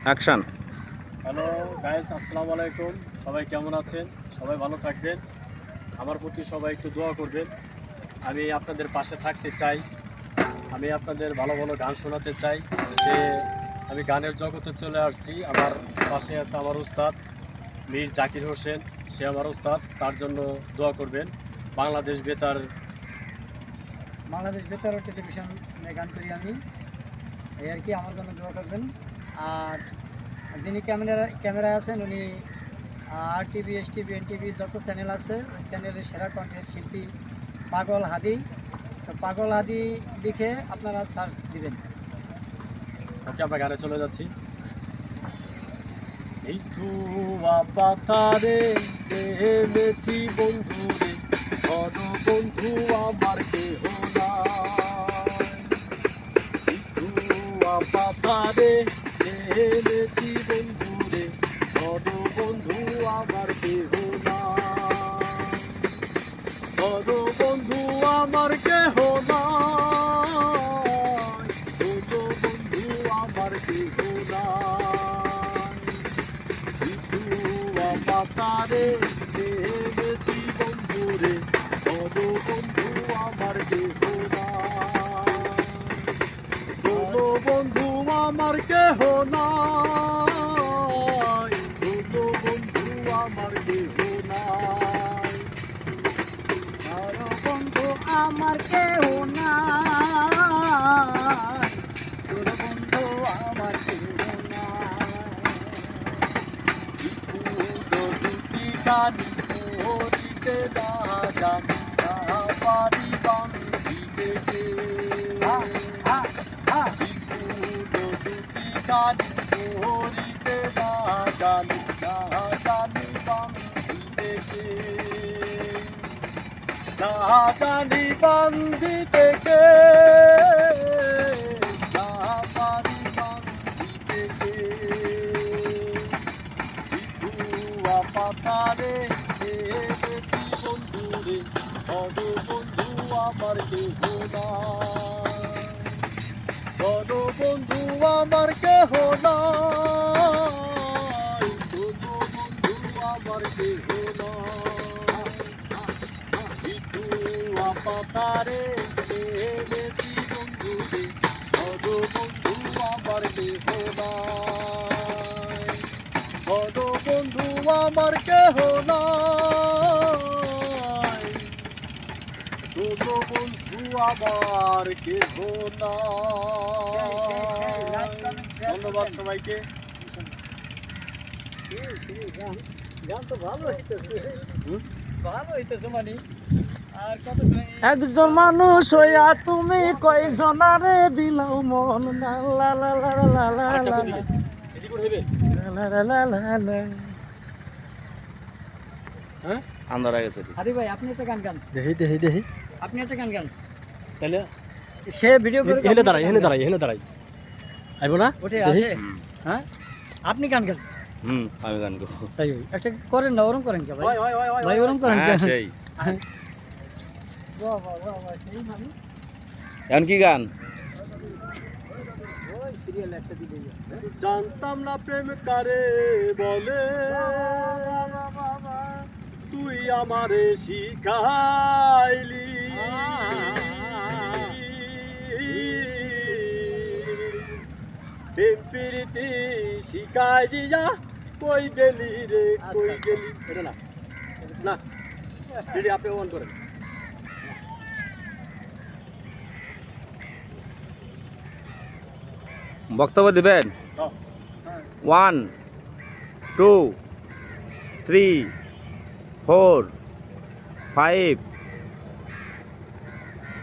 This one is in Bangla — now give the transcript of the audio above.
অ্যাকশন। হ্যালো গাইস, আসসালামু আলাইকুম। সবাই কেমন আছেন? সবাই ভালো থাকবেন। আমার প্রতি সবাই একটু দোয়া করবেন। আমি আপনাদের পাশে থাকতে চাই। আমি আপনাদের ভালো ভালো গান শোনাতে চাই। যে আমি গানের জগতে চলে আসছি। আমার পাশে আছে আমার উস্তাদ মীর জাকির হোসেন। সে আমার উস্তাদ, তার জন্য দোয়া করবেন। বাংলাদেশ বেতার টেলিভিশনে গান করি আমি, এই আর কি। আমার জন্য দোয়া করবেন। আর যিনি ক্যামেরায় আছেন উনি আর TV, S TV, N TV যত চ্যানেল আছে ওই চ্যানেলের সেরা কণ্ঠের শিল্পী পাগল হাদি। তো পাগল হাদি লিখে আপনারা সার্চ দিবেন। ওকে, আমরা গানে চলে যাচ্ছি। এই ধোয়া পাতারে দেহেছি বন্ধু রে, ঘন বন্ধু আমার কেহ নাই। এই ধোয়া পাতারে দেহেছি বন্ধু রে, ঘন বন্ধু আমার কেহ নাই। ঘন বন্ধু আমার কেহ নাই, ঘন বন্ধু আমার কেহ নাই। পাতারে দেহেছি বন্ধু রে, ঘন বন্ধু আমার কেহ নাই। ঘন বন্ধু আমার কেহ নাই, ঘন বন্ধু আমার কেহ নাই। আর বন্ধু আমার কেউ নাই, তোর বন্ধু আমার কেউ গানি হরিতে দাদানি পারি বান্ধিতে গানি হরিতে দাদানি বান্ধিতে দাদানি বান্ধিতে পারি বান্ধিতে পাতারে দেহেছি বন্ধু রে, ঘন বন্ধু আমার কেহ নাই। ঘন বন্ধু আমার কেহ নাই, ঘন বন্ধু আমার কেহ নাই। পাতারে দেহেছি বন্ধু রে, ঘন বন্ধু আমার কেহ নাই। ঘন বন্ধু আমার কেহ নাই, ঘন বন্ধু আমার কেহ নাই। ধন্যবাদ সবাইকে। গান তো ভালো হইতেছে, ভালো হইতেছে মানে। আর কত একজন মানুষ হইয়া তুমি কয়জনারে বিলাও মন, লা লা লা লা লা লা লা লা। হ্যাঁ, আন্দারা গেছে। হাদি ভাই, আপনি একটা গান গান। দেহি আপনি একটা গান গান। তাহলে সে ভিডিও করে এখানে দাঁড়াই আইব না উঠে আসে। হ্যাঁ, আপনি গান গান। আমি গান করবো। তাই একটা করেন না, ওরম করেন কে ভাই? ভাই ওরম করেন কে? হ্যাঁ, সেই বাহ বাহ বাহ বাহ, সেই মানে এখন কি গান? ওই সিরিয়াল একটা দিলে। জানতাম না প্রেম কারে বলে, তুই আমারে শিখাইলি। প্রেম প্রীতি শিখাই দিয়া কই গেলি রে, কই গেলি। এটা না না, যদি আপনি অন করেন। বক্তব্য দিবেন? 1 2 3 4 5